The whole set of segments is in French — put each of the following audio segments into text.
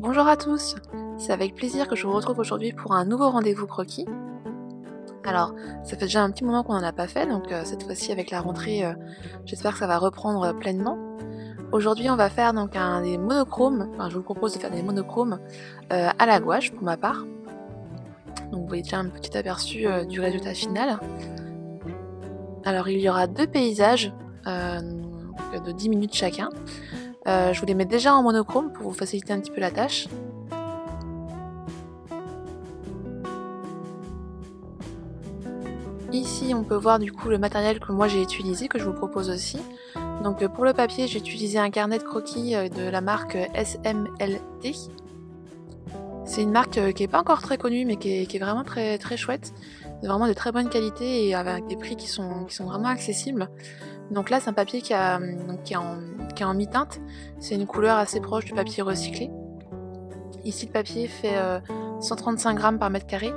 Bonjour à tous, c'est avec plaisir que je vous retrouve aujourd'hui pour un nouveau rendez-vous croquis. Alors, ça fait déjà un petit moment qu'on n'en a pas fait, donc cette fois-ci avec la rentrée, j'espère que ça va reprendre pleinement. Aujourd'hui, on va faire donc des monochromes, enfin je vous propose de faire des monochromes à la gouache pour ma part. Donc vous voyez déjà un petit aperçu du résultat final. Alors il y aura deux paysages de 10 minutes chacun. Je vous les mets déjà en monochrome pour vous faciliter un petit peu la tâche. Ici, on peut voir du coup le matériel que moi j'ai utilisé, que je vous propose aussi. Donc pour le papier, j'ai utilisé un carnet de croquis de la marque SMLT. C'est une marque qui n'est pas encore très connue, mais qui est vraiment très, très chouette. C'est vraiment de très bonne qualité et avec des prix qui sont vraiment accessibles. Donc là, c'est un papier qui est en mi-teinte. C'est une couleur assez proche du papier recyclé. Ici, le papier fait 135 grammes par mètre carré.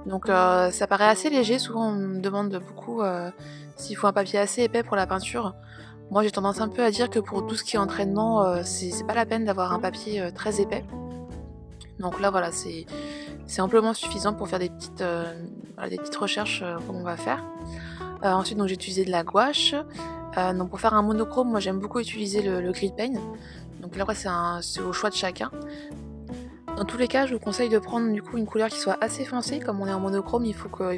Donc ça paraît assez léger. Souvent, on me demande beaucoup s'il faut un papier assez épais pour la peinture. Moi, j'ai tendance un peu à dire que pour tout ce qui est entraînement, c'est pas la peine d'avoir un papier très épais. Donc là, voilà, c'est amplement suffisant pour faire des petites recherches qu'on va faire. Ensuite, donc j'ai utilisé de la gouache. Donc pour faire un monochrome, moi j'aime beaucoup utiliser le grid pen. Donc là, c'est au choix de chacun. Dans tous les cas, je vous conseille de prendre du coup une couleur qui soit assez foncée. Comme on est en monochrome, il faut que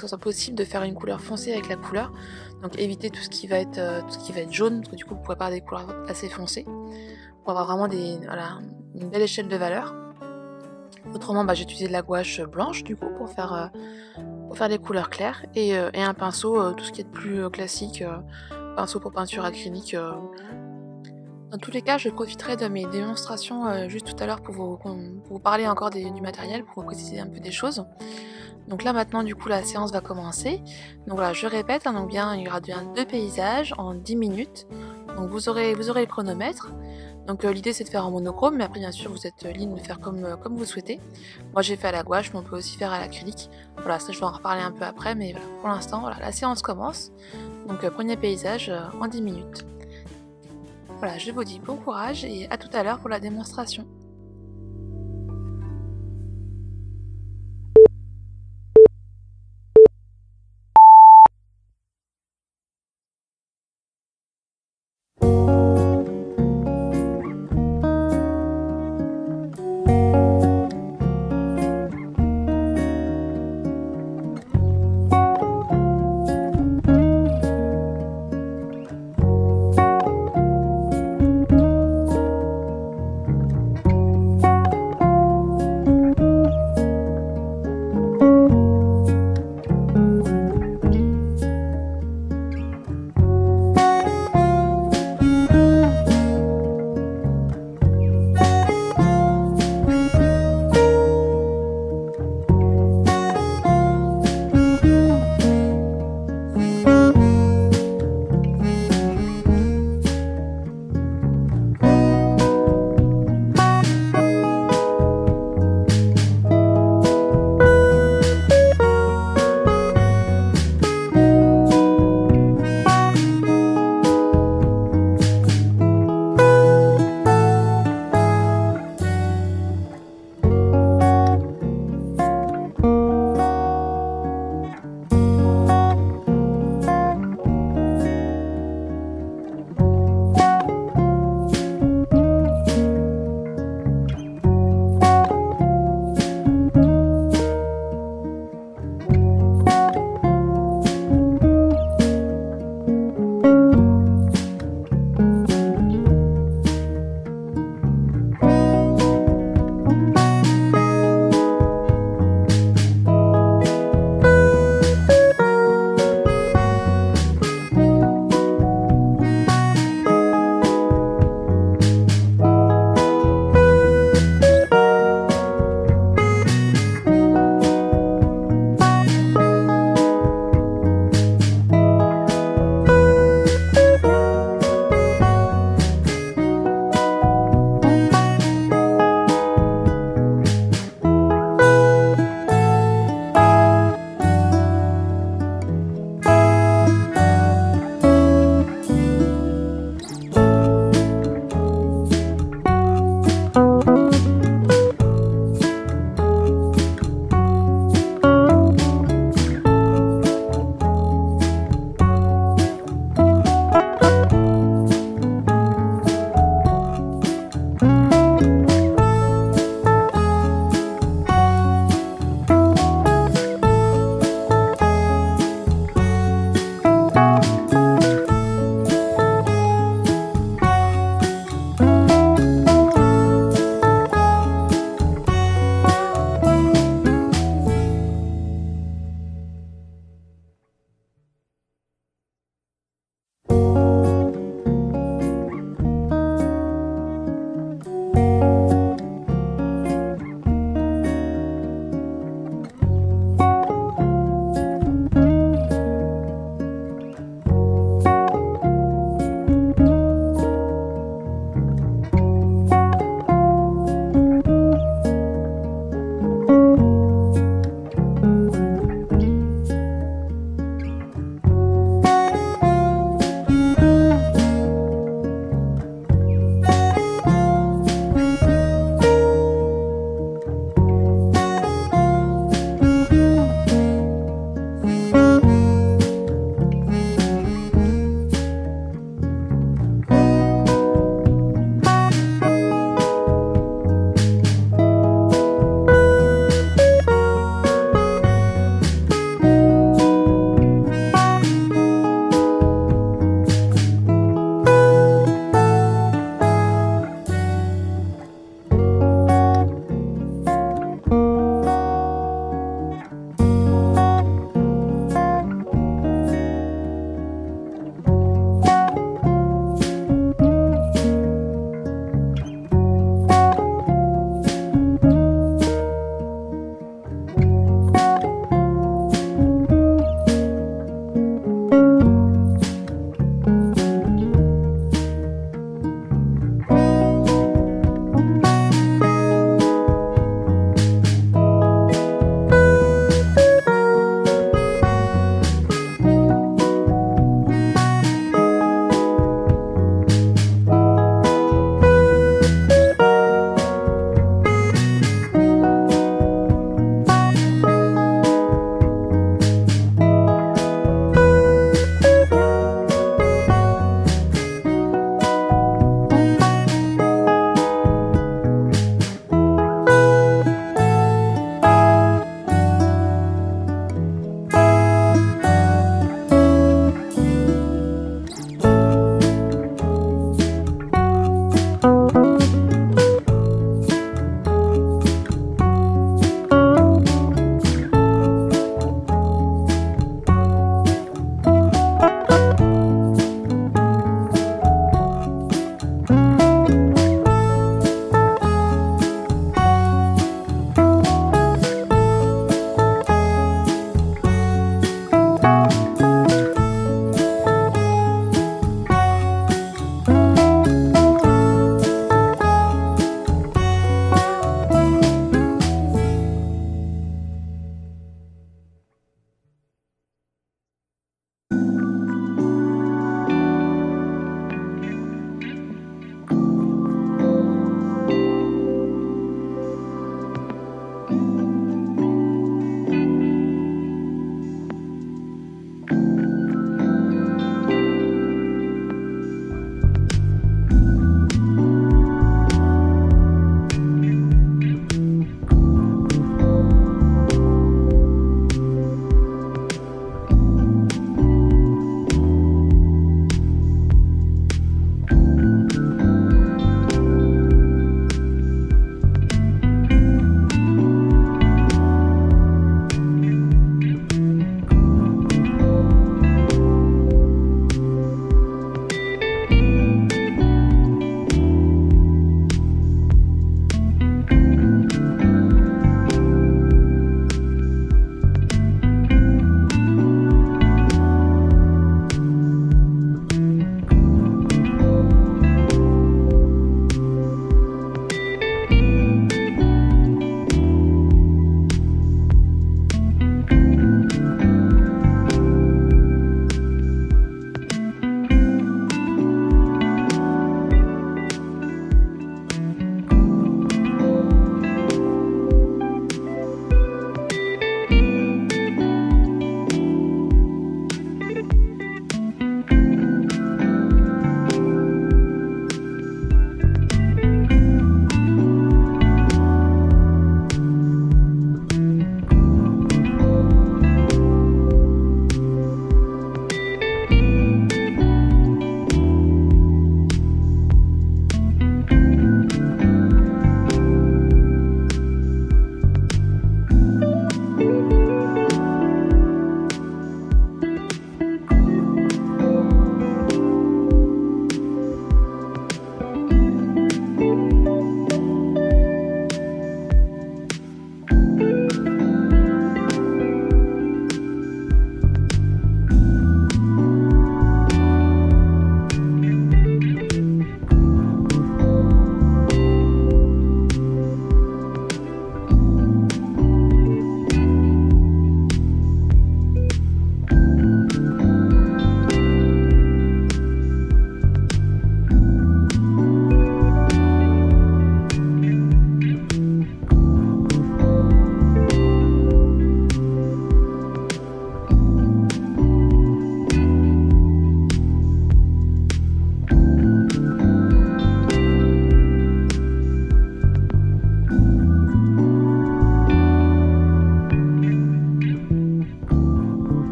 ce soit possible de faire une couleur foncée avec la couleur. Donc évitez tout ce qui va être jaune, parce que du coup vous pourrez pas avoir des couleurs assez foncées. Pour avoir vraiment une belle échelle de valeur. Autrement, j'ai utilisé de la gouache blanche du coup pour faire des couleurs claires et un pinceau, tout ce qui est de plus classique, pinceau pour peinture acrylique. Dans tous les cas, je profiterai de mes démonstrations juste tout à l'heure pour vous parler encore du matériel, pour vous préciser un peu des choses. Donc là maintenant du coup la séance va commencer. Donc voilà, je répète, il y aura bien deux paysages en 10 minutes. Donc vous aurez le chronomètre. Donc l'idée c'est de faire en monochrome, mais après bien sûr vous êtes libre de faire comme vous souhaitez. Moi j'ai fait à la gouache, mais on peut aussi faire à l'acrylique. Voilà, ça je vais en reparler un peu après, mais voilà, pour l'instant voilà, la séance commence. Donc premier paysage en 10 minutes. Voilà, je vous dis bon courage et à tout à l'heure pour la démonstration.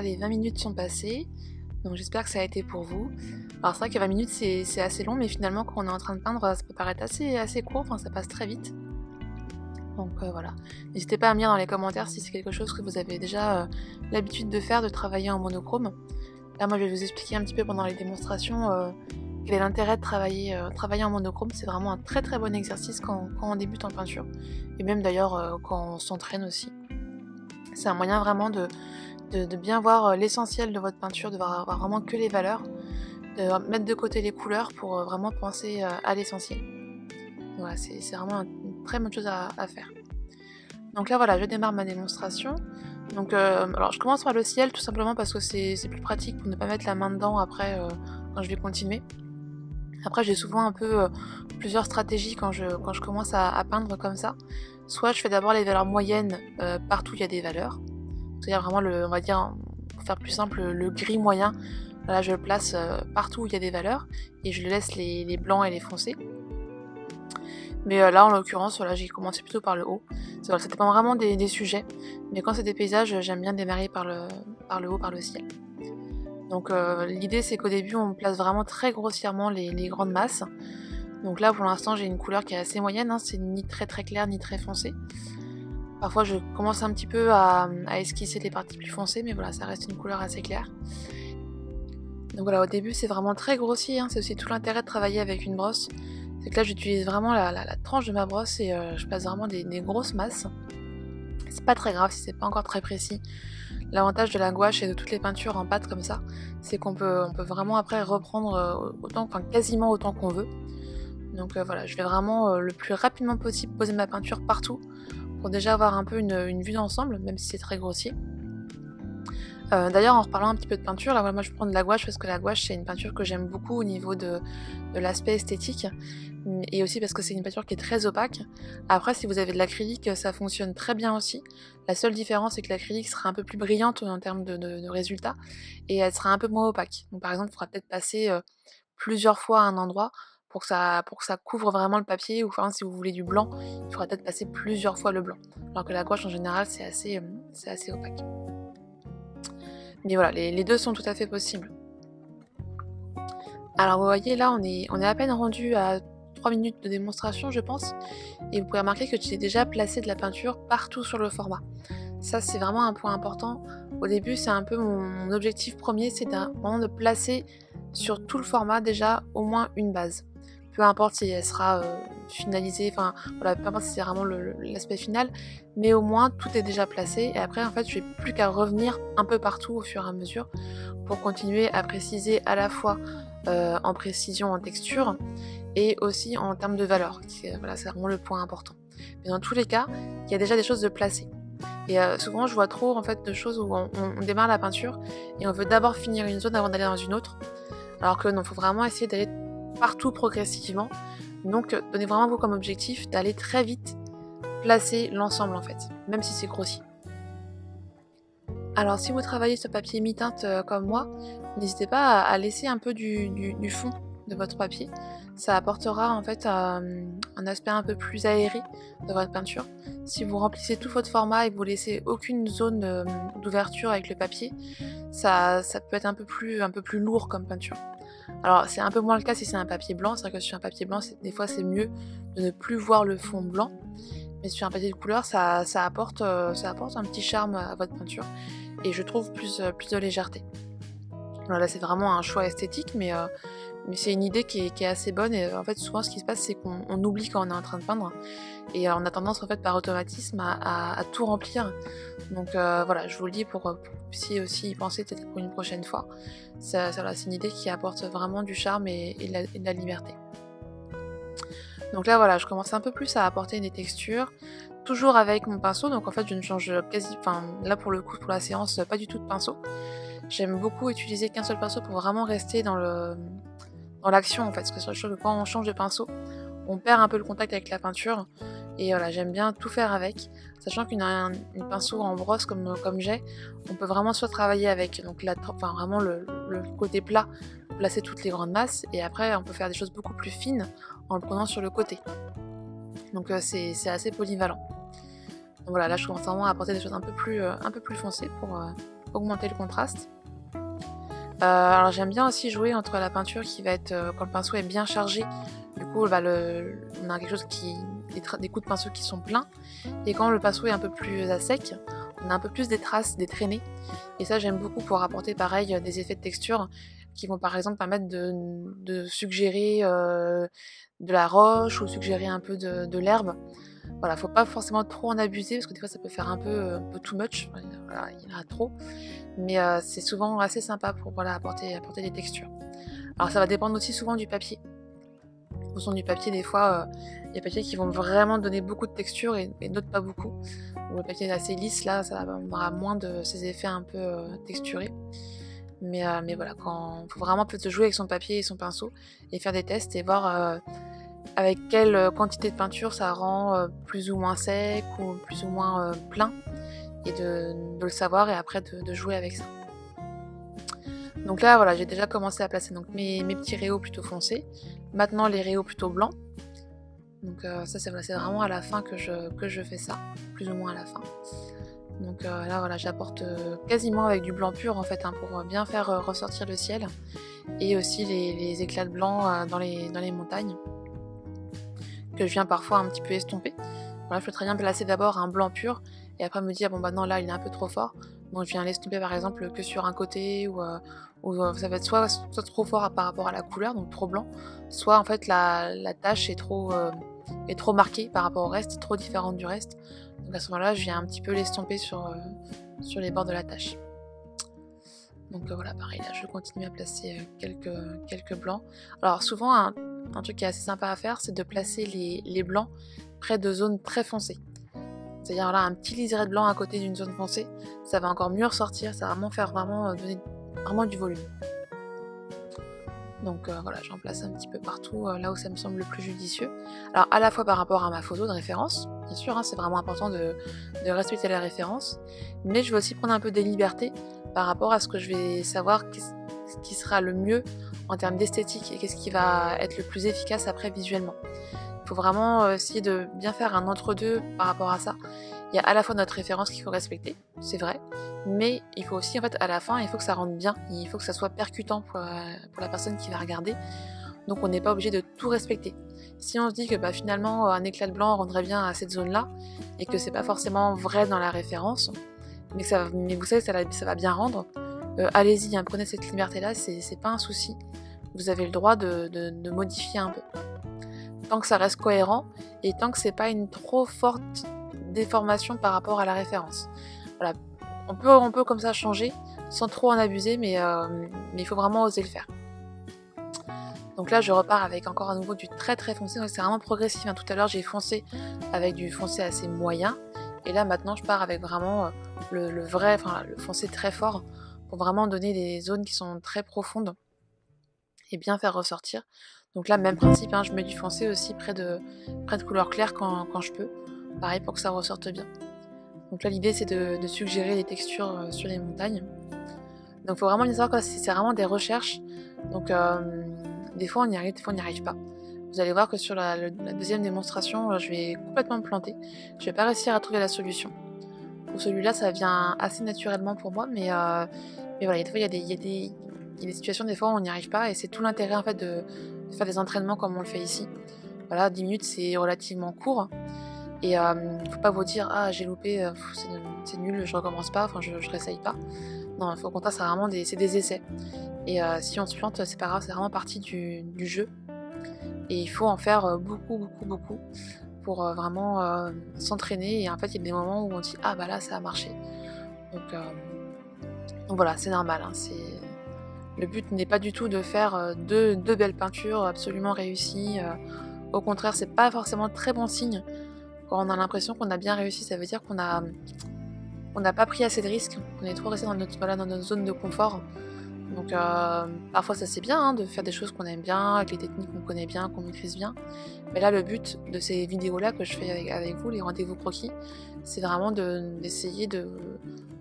les 20 minutes sont passées, donc j'espère que ça a été pour vous. Alors c'est vrai que 20 minutes c'est assez long, mais finalement quand on est en train de peindre, ça peut paraître assez court, enfin ça passe très vite. Donc voilà, n'hésitez pas à me dire dans les commentaires si c'est quelque chose que vous avez déjà l'habitude de faire, de travailler en monochrome. Là moi je vais vous expliquer un petit peu pendant les démonstrations quel est l'intérêt de travailler en monochrome. C'est vraiment un très très bon exercice quand on débute en peinture, et même d'ailleurs quand on s'entraîne aussi. C'est un moyen vraiment de bien voir l'essentiel de votre peinture, de voir vraiment que les valeurs, de mettre de côté les couleurs pour vraiment penser à l'essentiel. Voilà, c'est vraiment une très bonne chose à faire. Donc là voilà, je démarre ma démonstration. Donc alors je commence par le ciel tout simplement parce que c'est plus pratique pour ne pas mettre la main dedans après quand je vais continuer. Après j'ai souvent un peu plusieurs stratégies quand je commence à peindre comme ça. Soit je fais d'abord les valeurs moyennes partout où il y a des valeurs. C'est-à-dire vraiment on va dire, pour faire plus simple, le gris moyen. Là je le place partout où il y a des valeurs et je laisse les blancs et les foncés. Mais là en l'occurrence, voilà, j'ai commencé plutôt par le haut. Ça dépend vraiment des sujets. Mais quand c'est des paysages, j'aime bien démarrer par le haut, par le ciel. Donc l'idée c'est qu'au début on place vraiment très grossièrement les grandes masses. Donc là pour l'instant j'ai une couleur qui est assez moyenne, hein, c'est ni très très clair ni très foncé. Parfois je commence un petit peu à esquisser les parties plus foncées, mais voilà, ça reste une couleur assez claire. Donc voilà, au début c'est vraiment très grossier, hein, c'est aussi tout l'intérêt de travailler avec une brosse. C'est que là j'utilise vraiment la tranche de ma brosse et je place vraiment des grosses masses. C'est pas très grave si c'est pas encore très précis. L'avantage de la gouache et de toutes les peintures en pâte comme ça, c'est qu'on peut vraiment après reprendre quasiment autant qu'on veut. Donc voilà, je vais vraiment le plus rapidement possible poser ma peinture partout pour déjà avoir un peu une vue d'ensemble, même si c'est très grossier. D'ailleurs en reparlant un petit peu de peinture, là moi je prends de la gouache parce que la gouache c'est une peinture que j'aime beaucoup au niveau de l'aspect esthétique, et aussi parce que c'est une peinture qui est très opaque. Après si vous avez de l'acrylique ça fonctionne très bien aussi. La seule différence c'est que l'acrylique sera un peu plus brillante en termes de résultats et elle sera un peu moins opaque. Donc par exemple il faudra peut-être passer plusieurs fois à un endroit pour que ça couvre vraiment le papier, ou enfin si vous voulez du blanc, il faudra peut-être passer plusieurs fois le blanc. Alors que la gouache en général c'est assez opaque. Mais voilà, les deux sont tout à fait possibles. Alors vous voyez là on est à peine rendu à 3 minutes de démonstration je pense, et vous pouvez remarquer que j'ai déjà placé de la peinture partout sur le format. Ça c'est vraiment un point important. Au début c'est un peu mon objectif premier, c'est vraiment de placer sur tout le format déjà au moins une base. Peu importe si elle sera finalisée, enfin voilà, peu importe si c'est vraiment l'aspect final, mais au moins tout est déjà placé, et après en fait je n'ai plus qu'à revenir un peu partout au fur et à mesure pour continuer à préciser à la fois en précision, en texture, et aussi en termes de valeur. Voilà, c'est vraiment le point important. Mais dans tous les cas, il y a déjà des choses de placées. Et souvent je vois trop en fait de choses où on démarre la peinture et on veut d'abord finir une zone avant d'aller dans une autre, alors que non, il faut vraiment essayer d'aller partout progressivement. Donc donnez vraiment vous comme objectif d'aller très vite placer l'ensemble en fait, même si c'est grossier. Alors si vous travaillez sur papier mi-teinte comme moi, n'hésitez pas à laisser un peu du fond de votre papier. Ça apportera en fait un aspect un peu plus aéré de votre peinture. Si vous remplissez tout votre format et que vous laissez aucune zone d'ouverture avec le papier, ça peut être un peu plus lourd comme peinture. Alors c'est un peu moins le cas si c'est un papier blanc. C'est vrai que sur un papier blanc des fois c'est mieux de ne plus voir le fond blanc, mais sur un papier de couleur ça apporte un petit charme à votre peinture, et je trouve plus de légèreté. Voilà, là c'est vraiment un choix esthétique, mais c'est une idée qui est assez bonne, et en fait souvent ce qui se passe c'est qu'on oublie quand on est en train de peindre, et on a tendance en fait par automatisme à tout remplir. Donc voilà, je vous le dis pour que vous puissiez aussi y penser peut-être pour une prochaine fois. C'est une idée qui apporte vraiment du charme et de la liberté. Donc là voilà, je commence un peu plus à apporter des textures, toujours avec mon pinceau. Donc en fait je ne change là pour le coup pour la séance pas du tout de pinceau. J'aime beaucoup utiliser qu'un seul pinceau pour vraiment rester dans l'action en fait, parce que je trouve que quand on change de pinceau, on perd un peu le contact avec la peinture, et voilà, j'aime bien tout faire avec, sachant qu'une pinceau en brosse comme j'ai, on peut vraiment soit travailler avec donc vraiment le côté plat, placer toutes les grandes masses, et après on peut faire des choses beaucoup plus fines en le prenant sur le côté. Donc c'est assez polyvalent. Donc voilà, là je commence vraiment à apporter des choses un peu plus foncées augmenter le contraste. Alors j'aime bien aussi jouer entre la peinture qui va être, quand le pinceau est bien chargé, du coup on a quelque chose des coups de pinceau qui sont pleins, et quand le pinceau est un peu plus à sec, on a un peu plus des traces, des traînées, et ça j'aime beaucoup pour apporter pareil des effets de texture qui vont par exemple permettre de suggérer de la roche ou suggérer un peu de l'herbe. Voilà, faut pas forcément trop en abuser parce que des fois ça peut faire un peu too much, voilà, il y en a trop, mais c'est souvent assez sympa pour voilà, apporter des textures. Alors ça va dépendre aussi souvent du papier. En fonction du papier, des fois, il y a des papiers qui vont vraiment donner beaucoup de texture et d'autres pas beaucoup. Ou le papier est assez lisse, là, on aura moins de ces effets un peu texturés. Mais voilà, quand faut vraiment peut-être jouer avec son papier et son pinceau et faire des tests et voir avec quelle quantité de peinture ça rend plus ou moins sec ou plus ou moins plein, et de le savoir et après de jouer avec ça. Donc là voilà, j'ai déjà commencé à placer donc mes petits réaux plutôt foncés, maintenant les réaux plutôt blancs. Donc ça c'est vraiment à la fin que je fais ça, plus ou moins à la fin. Donc là voilà, j'apporte quasiment avec du blanc pur en fait, hein, pour bien faire ressortir le ciel, et aussi les éclats de blanc dans les montagnes, que je viens parfois un petit peu estomper. Voilà, je peux très bien placer d'abord un blanc pur et après me dire bon bah non, là il est un peu trop fort, donc je viens l'estomper par exemple que sur un côté, ou ça va être soit trop fort par rapport à la couleur, donc trop blanc, soit en fait la tache est trop marquée par rapport au reste, trop différente du reste. Donc à ce moment-là, je viens un petit peu l'estomper sur les bords de la tache. Donc voilà, pareil, là je continue à placer quelques blancs. Alors souvent, un truc qui est assez sympa à faire, c'est de placer les blancs près de zones très foncées. C'est-à-dire là, un petit liseré de blanc à côté d'une zone foncée, ça va encore mieux ressortir, ça va vraiment donner vraiment du volume. Donc voilà, j'en place un petit peu partout, là où ça me semble le plus judicieux. Alors à la fois par rapport à ma photo de référence, bien sûr, hein, c'est vraiment important de respecter la référence, mais je vais aussi prendre un peu des libertés par rapport à ce que je vais savoir ce qui sera le mieux en termes d'esthétique et qu'est-ce qui va être le plus efficace après visuellement. Il faut vraiment essayer de bien faire un entre-deux par rapport à ça. Il y a à la fois notre référence qu'il faut respecter, c'est vrai, mais il faut aussi, en fait, à la fin, il faut que ça rentre bien, il faut que ça soit percutant pour la personne qui va regarder, donc on n'est pas obligé de tout respecter. Si on se dit que bah, finalement un éclat de blanc rendrait bien à cette zone-là, et que c'est pas forcément vrai dans la référence, mais vous savez que ça va bien rendre, allez-y, hein, prenez cette liberté-là, c'est pas un souci, vous avez le droit de modifier un peu. Tant que ça reste cohérent, et tant que c'est pas une trop forte déformation par rapport à la référence. Voilà, on peut comme ça changer sans trop en abuser, mais il faut vraiment oser le faire. Donc là je repars avec encore à nouveau du très très foncé, donc c'est vraiment progressif, hein. Tout à l'heure j'ai foncé avec du foncé assez moyen, et là maintenant je pars avec vraiment le foncé très fort, pour vraiment donner des zones qui sont très profondes et bien faire ressortir. Donc là même principe, hein, je mets du foncé aussi près de couleurs claires quand je peux, pareil pour que ça ressorte bien. Donc là l'idée c'est de suggérer des textures sur les montagnes. Donc il faut vraiment bien savoir que c'est vraiment des recherches, donc des fois on y arrive, des fois on n'y arrive pas. Vous allez voir que sur la deuxième démonstration, je vais complètement me planter, je vais pas réussir à trouver la solution. Pour celui-là ça vient assez naturellement pour moi, mais voilà, des fois il y a des situations, des fois on n'y arrive pas, et c'est tout l'intérêt en fait de faire des entraînements comme on le fait ici. Voilà, 10 minutes c'est relativement court, et faut pas vous dire ah j'ai loupé, c'est nul, je recommence pas, enfin je réessaye pas. Non, il faut qu'on fasse vraiment c'est des essais, et si on se plante c'est pas grave, c'est vraiment partie du jeu, et il faut en faire beaucoup pour vraiment s'entraîner, et en fait il y a des moments où on dit ah bah là ça a marché, donc voilà, c'est normal, hein, le but n'est pas du tout de faire deux belles peintures absolument réussies, au contraire c'est pas forcément très bon signe. Quand on a l'impression qu'on a bien réussi, ça veut dire qu'on n'a pas pris assez de risques, qu'on est trop resté dans notre zone de confort. Donc parfois ça c'est bien, hein, de faire des choses qu'on aime bien, avec les techniques qu'on connaît bien, qu'on maîtrise bien. Mais là le but de ces vidéos-là que je fais avec vous, les rendez-vous croquis, c'est vraiment d'essayer de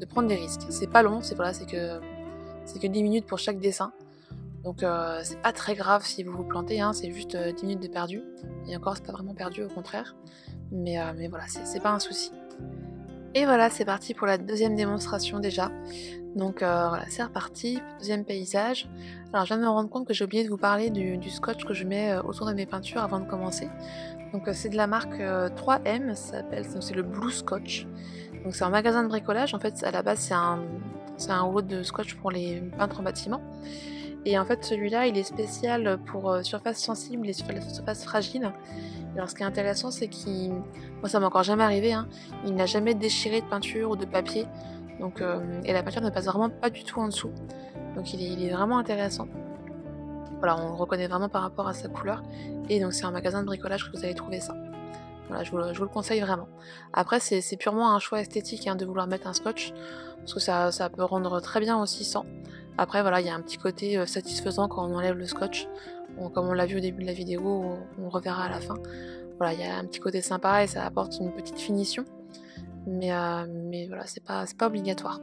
prendre des risques. C'est pas long, c'est que 10 minutes pour chaque dessin. Donc c'est pas très grave si vous vous plantez, hein, c'est juste 10 minutes de perdu. Et encore c'est pas vraiment perdu, au contraire. Mais voilà, c'est pas un souci. Et voilà, c'est parti pour la deuxième démonstration déjà. Donc voilà, c'est reparti, deuxième paysage. Alors je viens de me rendre compte que j'ai oublié de vous parler du scotch que je mets autour de mes peintures avant de commencer. Donc c'est de la marque 3M, ça s'appelle, c'est le Blue Scotch. Donc c'est un magasin de bricolage, en fait à la base c'est un rouleau de scotch pour les peintres en bâtiment. Et en fait celui-là il est spécial pour surface sensible et surface fragile. Alors ce qui est intéressant c'est moi ça m'est encore jamais arrivé, hein, il n'a jamais déchiré de peinture ou de papier. Donc, et la peinture ne passe vraiment pas du tout en dessous. Donc il est vraiment intéressant. Voilà, on le reconnaît vraiment par rapport à sa couleur. Et donc c'est un magasin de bricolage que vous allez trouver ça. Voilà, je vous le conseille vraiment. Après c'est purement un choix esthétique hein, de vouloir mettre un scotch. Parce que ça peut rendre très bien aussi sans. Après voilà, il y a un petit côté satisfaisant quand on enlève le scotch. Bon, comme on l'a vu au début de la vidéo, on reverra à la fin. Voilà, il y a un petit côté sympa et ça apporte une petite finition. Mais voilà, c'est pas obligatoire.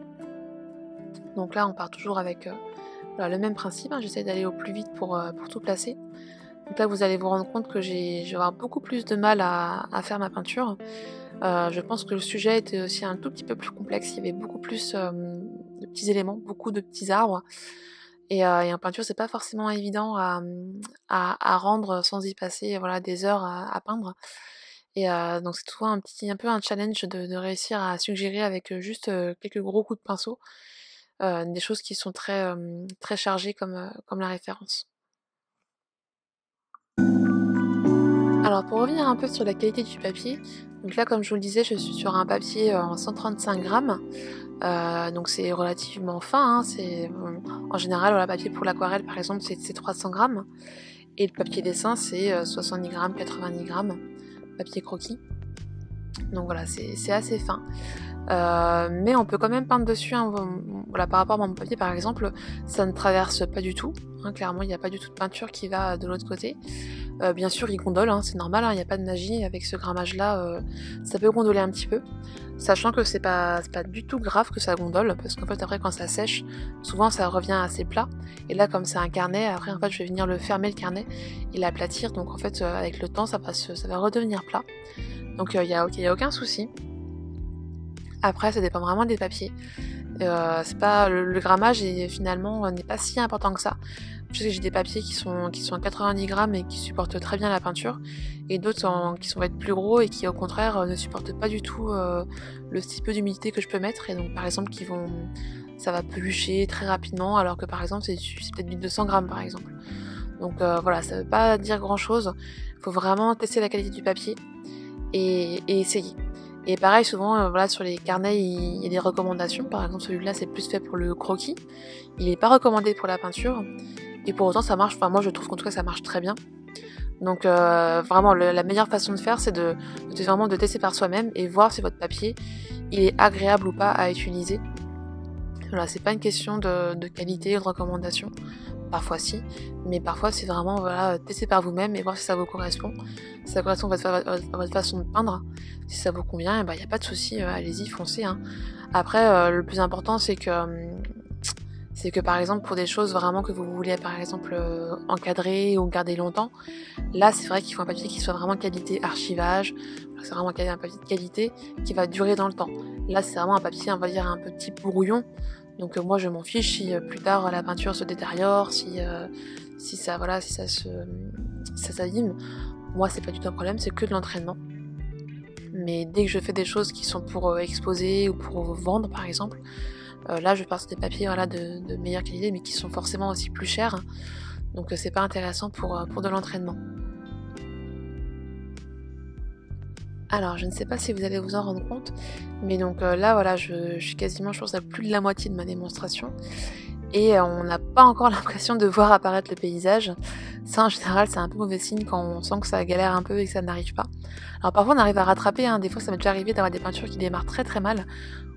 Donc là, on part toujours avec voilà, le même principe. Hein, j'essaie d'aller au plus vite pour tout placer. Donc là, vous allez vous rendre compte que je vais avoir beaucoup plus de mal à faire ma peinture. Je pense que le sujet était aussi un tout petit peu plus complexe. Il y avait beaucoup plus de petits éléments, beaucoup de petits arbres. Et en peinture, c'est pas forcément évident à rendre sans y passer voilà, des heures à peindre. Et donc c'est souvent un peu un challenge de réussir à suggérer avec juste quelques gros coups de pinceau des choses qui sont très chargées comme la référence. Alors pour revenir un peu sur la qualité du papier, donc là comme je vous le disais, je suis sur un papier en 135 grammes, donc c'est relativement fin, hein, en général voilà, papier pour l'aquarelle par exemple c'est 300 grammes, et le papier dessin c'est 70 grammes, 90 grammes, papier croquis. Donc voilà, c'est assez fin. Mais on peut quand même peindre dessus, hein, voilà, par rapport à mon papier par exemple, ça ne traverse pas du tout, hein, clairement il n'y a pas du tout de peinture qui va de l'autre côté. Bien sûr il gondole, hein, c'est normal, hein, il n'y a pas de magie, avec ce grammage là ça peut gondoler un petit peu, sachant que c'est pas du tout grave que ça gondole, parce qu'en fait après quand ça sèche, souvent ça revient assez plat, et là comme c'est un carnet, après en fait je vais venir le fermer le carnet et l'aplatir, donc en fait avec le temps ça va redevenir plat, donc il y a aucun souci. Après, ça dépend vraiment des papiers. C'est pas le grammage et finalement n'est pas si important que ça. Je sais que j'ai des papiers qui sont à 90 grammes et qui supportent très bien la peinture, et d'autres qui sont être plus gros et qui au contraire ne supportent pas du tout le petit peu d'humidité que je peux mettre, et donc par exemple ça va pelucher très rapidement, alors que par exemple c'est peut-être du 200 grammes par exemple. Donc voilà, ça veut pas dire grand chose. Il faut vraiment tester la qualité du papier et essayer. Et pareil, souvent, voilà, sur les carnets, il y a des recommandations. Par exemple, celui-là, c'est plus fait pour le croquis. Il n'est pas recommandé pour la peinture. Et pour autant, ça marche. Enfin, moi, je trouve qu'en tout cas, ça marche très bien. Donc, vraiment, la meilleure façon de faire, c'est vraiment de tester par soi-même et voir si votre papier, il est agréable ou pas à utiliser. Voilà, c'est pas une question de qualité ou de recommandation. Parfois si, mais parfois c'est vraiment voilà, tester par vous-même et voir si ça vous correspond. Si ça correspond à votre façon de peindre, si ça vous convient, et y a pas de souci, allez-y, foncez. Hein. Après, le plus important c'est que par exemple pour des choses vraiment que vous voulez par exemple encadrer ou garder longtemps, là c'est vrai qu'il faut un papier qui soit vraiment qualité archivage, c'est vraiment un papier de qualité qui va durer dans le temps. Là c'est vraiment un papier, on va dire un petit brouillon. Donc moi je m'en fiche si plus tard la peinture se détériore, si ça s'abîme. Moi c'est pas du tout un problème, c'est que de l'entraînement. Mais dès que je fais des choses qui sont pour exposer ou pour vendre par exemple, là je pars sur des papiers voilà, de meilleure qualité mais qui sont forcément aussi plus chers. Donc c'est pas intéressant pour de l'entraînement. Alors, je ne sais pas si vous allez vous en rendre compte, mais donc là, voilà, je suis quasiment, je pense, à plus de la moitié de ma démonstration. Et on n'a pas encore l'impression de voir apparaître le paysage. Ça, en général, c'est un peu mauvais signe quand on sent que ça galère un peu et que ça n'arrive pas. Alors parfois, on arrive à rattraper, hein. Des fois, ça m'est déjà arrivé d'avoir des peintures qui démarrent très très mal,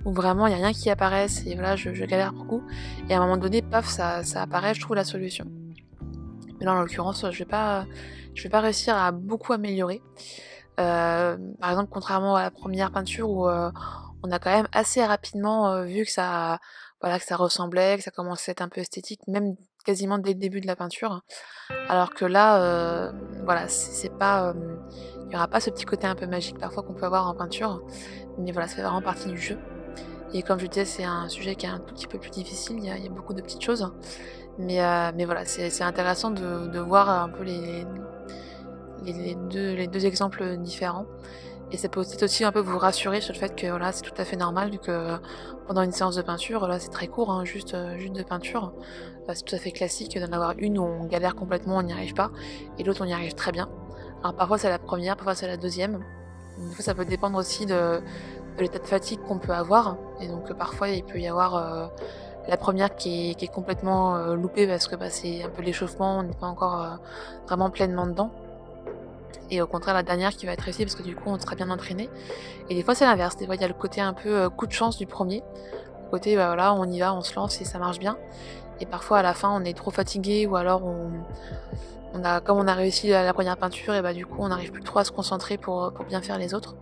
où vraiment, il n'y a rien qui apparaisse, et voilà, je galère beaucoup. Et à un moment donné, paf, ça apparaît, je trouve la solution. Mais là, en l'occurrence, je vais pas réussir à beaucoup améliorer. Par exemple, contrairement à la première peinture où on a quand même assez rapidement vu que ça ressemblait, que ça commençait à être un peu esthétique, même quasiment dès le début de la peinture. Alors que là, voilà, c'est pas, il y aura pas ce petit côté un peu magique parfois qu'on peut avoir en peinture, mais voilà, ça fait vraiment partie du jeu. Et comme je disais, c'est un sujet qui est un tout petit peu plus difficile, il y a beaucoup de petites choses, mais voilà, c'est intéressant de voir un peu les deux exemples différents. Et ça peut aussi un peu vous rassurer sur le fait que voilà, c'est tout à fait normal vu que pendant une séance de peinture, là c'est très court, hein, juste de peinture, c'est tout à fait classique d'en avoir une où on galère complètement, on n'y arrive pas, et l'autre on y arrive très bien. Alors parfois c'est la première, parfois c'est la deuxième. Des fois ça peut dépendre aussi de l'état de fatigue qu'on peut avoir, et donc parfois il peut y avoir la première qui est complètement loupée parce que bah, c'est un peu l'échauffement, on n'est pas encore vraiment pleinement dedans. Et au contraire la dernière qui va être réussie parce que du coup on sera bien entraîné. Et des fois c'est l'inverse, des fois il y a le côté un peu coup de chance du premier, le côté bah voilà on y va, on se lance et ça marche bien. Et parfois à la fin on est trop fatigué ou alors comme on a réussi la première peinture et bah du coup on n'arrive plus trop à se concentrer pour bien faire les autres.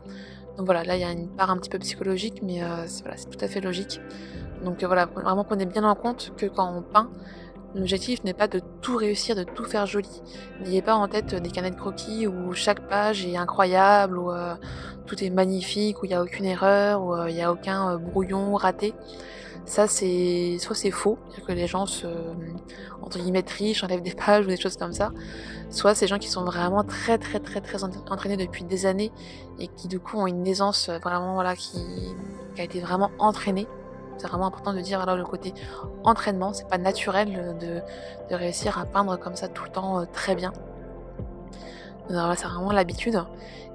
Donc voilà, là il y a une part un petit peu psychologique mais voilà, c'est tout à fait logique. Donc voilà, vraiment prenez bien en compte que quand on peint, l'objectif n'est pas de tout réussir, de tout faire joli. N'ayez pas en tête des carnets de croquis où chaque page est incroyable, où tout est magnifique, où il n'y a aucune erreur, où il n'y a aucun brouillon raté. Ça, soit c'est faux, c'est-à-dire que les gens entre guillemets, trichent, enlèvent des pages ou des choses comme ça. Soit c'est des gens qui sont vraiment très très très très entraînés depuis des années et qui du coup ont une aisance vraiment voilà qui a été vraiment entraînée. C'est vraiment important de dire alors le côté entraînement, c'est pas naturel de réussir à peindre comme ça tout le temps très bien. Alors là, c'est vraiment l'habitude.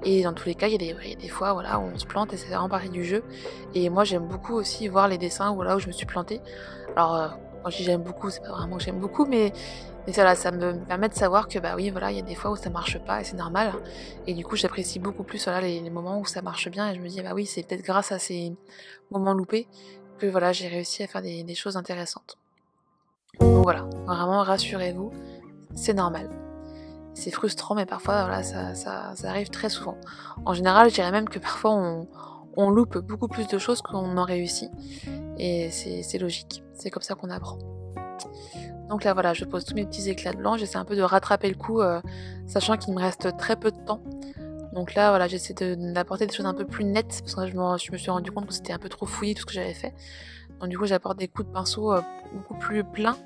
Et dans tous les cas, il y a des fois voilà, où on se plante et c'est vraiment partie du jeu. Et moi, j'aime beaucoup aussi voir les dessins où je me suis plantée. Alors, quand je dis j'aime beaucoup, c'est pas vraiment que j'aime beaucoup, mais voilà, ça me permet de savoir que bah oui, voilà, il y a des fois où ça marche pas et c'est normal. Et du coup, j'apprécie beaucoup plus voilà, les moments où ça marche bien et je me dis bah oui, c'est peut-être grâce à ces moments loupés que voilà, j'ai réussi à faire des choses intéressantes. Donc voilà, vraiment rassurez-vous, c'est normal. C'est frustrant, mais parfois voilà, ça arrive très souvent. En général, je dirais même que parfois on loupe beaucoup plus de choses qu'on en réussit. Et c'est logique, c'est comme ça qu'on apprend. Donc là voilà, je pose tous mes petits éclats de blanc, j'essaie un peu de rattraper le coup, sachant qu'il me reste très peu de temps. Donc là voilà, j'essaie d'apporter des choses un peu plus nettes, parce que là, je me suis rendu compte que c'était un peu trop fouillis tout ce que j'avais fait. Donc du coup j'apporte des coups de pinceau beaucoup plus pleins,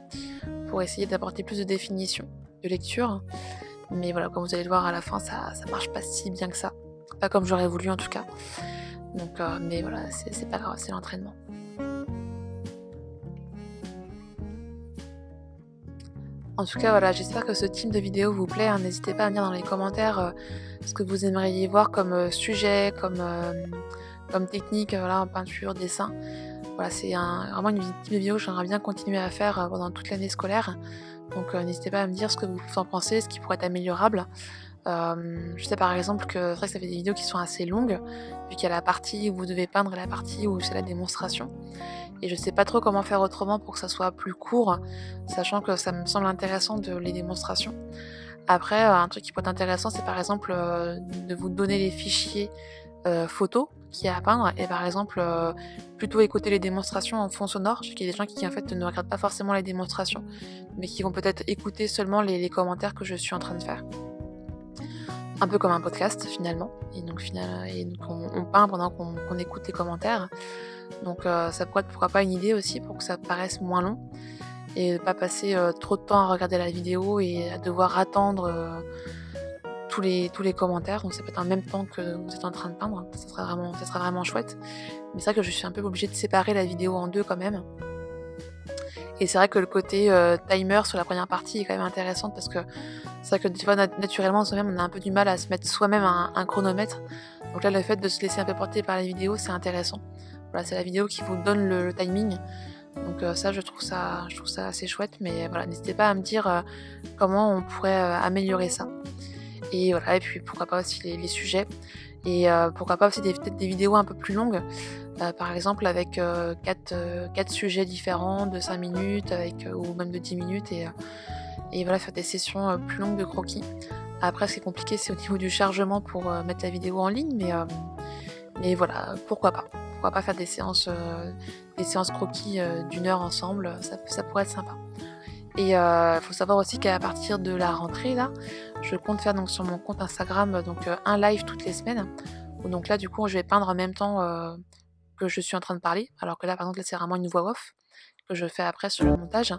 pour essayer d'apporter plus de définition, de lecture. Mais voilà, comme vous allez le voir à la fin, ça marche pas si bien que ça. Pas comme j'aurais voulu en tout cas. Donc, mais voilà, c'est pas grave, c'est l'entraînement. En tout cas, voilà, j'espère que ce type de vidéo vous plaît. Hein. N'hésitez pas à me dire dans les commentaires ce que vous aimeriez voir comme sujet, comme technique, voilà, en peinture, dessin. Voilà, c'est vraiment une type de vidéo que j'aimerais bien continuer à faire pendant toute l'année scolaire. Donc n'hésitez pas à me dire ce que vous en pensez, ce qui pourrait être améliorable. Je sais par exemple que c'est vrai que ça fait des vidéos qui sont assez longues, vu qu'il y a la partie où vous devez peindre et la partie où c'est la démonstration. Et je sais pas trop comment faire autrement pour que ça soit plus court, sachant que ça me semble intéressant les démonstrations. Après, un truc qui peut être intéressant, c'est par exemple de vous donner les fichiers photos qu'il y a à peindre et par exemple plutôt écouter les démonstrations en fond sonore. Je sais qu'il y a des gens qui en fait ne regardent pas forcément les démonstrations mais qui vont peut-être écouter seulement les commentaires que je suis en train de faire. Un peu comme un podcast finalement. Et donc, on peint pendant qu'on écoute les commentaires. Donc ça pourrait être pourquoi pas une idée aussi pour que ça paraisse moins long et ne pas passer trop de temps à regarder la vidéo et à devoir attendre tous les commentaires, donc ça peut être en même temps que vous êtes en train de peindre, ça sera vraiment chouette. Mais c'est vrai que je suis un peu obligée de séparer la vidéo en deux quand même. Et c'est vrai que le côté timer sur la première partie est quand même intéressant parce que c'est vrai que des fois naturellement soi-même on a un peu du mal à se mettre soi-même un chronomètre. Donc là le fait de se laisser un peu porter par la vidéo c'est intéressant. Voilà, c'est la vidéo qui vous donne le timing. Donc ça je trouve ça assez chouette, mais voilà, n'hésitez pas à me dire comment on pourrait améliorer ça. Et voilà, et puis pourquoi pas aussi les sujets. Et pourquoi pas aussi peut-être des vidéos un peu plus longues, par exemple avec 4 sujets différents de 5 minutes ou même de 10 minutes et voilà, faire des sessions plus longues de croquis. Après ce qui est compliqué c'est au niveau du chargement pour mettre la vidéo en ligne, mais voilà, pourquoi pas faire des séances croquis d'1 heure ensemble, ça pourrait être sympa. Et faut savoir aussi qu'à partir de la rentrée là, je compte faire donc sur mon compte Instagram donc un live toutes les semaines. Où donc là du coup je vais peindre en même temps que je suis en train de parler. Alors que là par exemple là, c'est vraiment une voix off que je fais après sur le montage.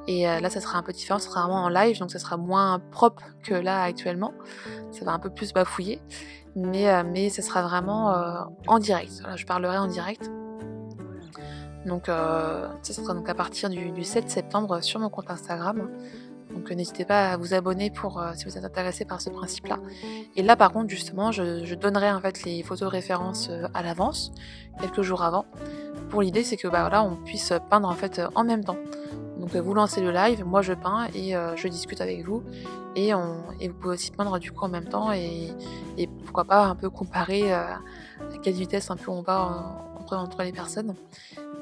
Et là ça sera un peu différent, ça sera vraiment en live, donc ça sera moins propre que là actuellement. Ça va un peu plus bafouiller. Mais ça sera vraiment en direct. Voilà, je parlerai en direct. Donc ça sera donc à partir du 7 septembre sur mon compte Instagram. Donc n'hésitez pas à vous abonner pour si vous êtes intéressé par ce principe-là. Et là par contre justement je donnerai en fait les photos références à l'avance, quelques jours avant. Pour l'idée c'est que bah voilà on puisse peindre en fait en même temps. Donc vous lancez le live, moi je peins et je discute avec vous et vous pouvez aussi peindre du coup en même temps et pourquoi pas un peu comparer à quelle vitesse un peu on va entre les personnes.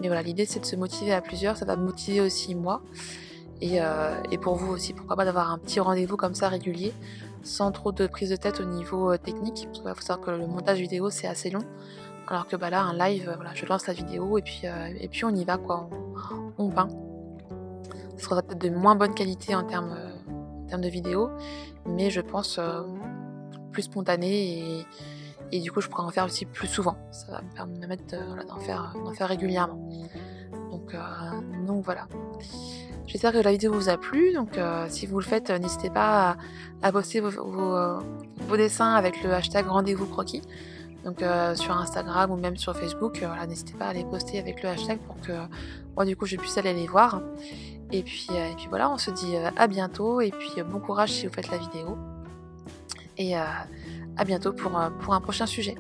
Mais voilà, l'idée c'est de se motiver à plusieurs, ça va me motiver aussi moi et pour vous aussi, pourquoi pas d'avoir un petit rendez-vous comme ça régulier, sans trop de prise de tête au niveau technique, parce qu'il faut savoir que le montage vidéo c'est assez long, alors que bah là un live, voilà, je lance la vidéo et puis on y va quoi, on peint. Ce sera peut-être de moins bonne qualité en termes de vidéo, mais je pense plus spontané et du coup je pourrais en faire aussi plus souvent. Ça va me permettre d'en faire régulièrement. Donc voilà. J'espère que la vidéo vous a plu, donc si vous le faites, n'hésitez pas à poster vos dessins avec le hashtag rendez-vous croquis. Donc sur Instagram ou même sur Facebook, voilà, n'hésitez pas à les poster avec le hashtag pour que moi du coup je puisse aller les voir. Et puis voilà, on se dit à bientôt et puis bon courage si vous faites la vidéo. Et à bientôt pour un prochain sujet.